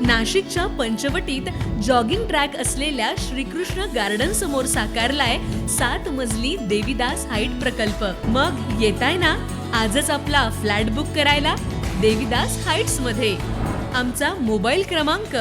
नाशिकच्या पंचवटीत jogging track असलेल्या Shrikrishna garden समोर साकारलाय 7 मजली देवीदास हाईट प्रकल्प। मग येताय ना आजच आपला फ्लॅट बुक करायला देवीदास हाईट्स मध्ये। आमचा मोबाईल क्रमांक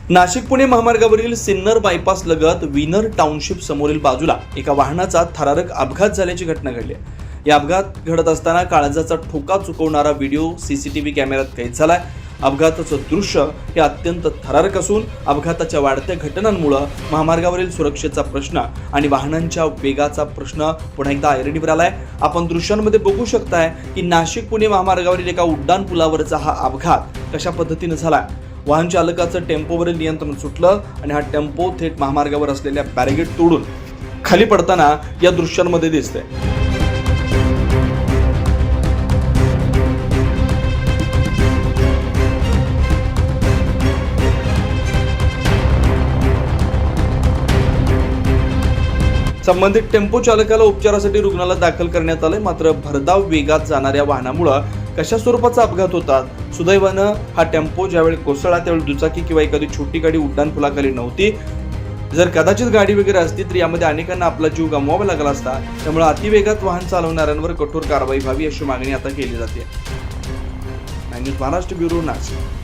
नाशिक पुणे महामार्गावरील सिन्नर बायपास लगत विनर टाउनशिप समोरील बाजूला एका वाहनाचा थरारक अपघात झाल्याची घटना घडली आहे। या अपघात घडत असताना काळजाचा ठोका चुकवणारा व्हिडिओ सीसीटीव्ही कॅमेऱ्यात कैद झालाय। अपघाताचं दृश्य हे अत्यंत थरारक असून अपघाताच्या वाढत्या घटनांमुळे महामार्गावरील सुरक्षेचा प्रश्न आणि वाहनांच्या वेगाचा प्रश्न पुन्हा एकदा ऐरणीवर आलाय। आपण दृश्यांमध्ये बघू शकताय की नाशिक पुणे महामार्गावरील एका उड्डाण पुलावरचा हा अपघात कशा पद्धतीने झालाय। वाहन चालकाचं टेम्पोवरील नियंत्रण सुटलं आणि हा टेम्पो थेट महामार्गावर असलेल्या बॅरिगेड तोडून खाली पडताना या दृश्यांमध्ये दिसतंय। संबंधित टेम्पो चालकाला उपचारासाठी रुग्णालयात दाखल करण्यात आले। मात्र भरधाव वेगात जाणाऱ्या वाहनामुळे कशा स्वरूपाचा अपघात होता। सुदैवानं हा टेम्पो ज्यावेळी कोसळला त्यावेळी दुचाकी किंवा एखादी छोटी गाडी उड्डाण पुलाखाली नव्हती। जर कदाचित गाडी वगैरे असती तर यामध्ये अनेकांना आपला जीव गमवावा लागला असता। त्यामुळे अतिवेगात वाहन चालवणाऱ्यांवर कठोर कारवाई व्हावी अशी मागणी आता केली जाते। News Maharashtra bureau Nashik.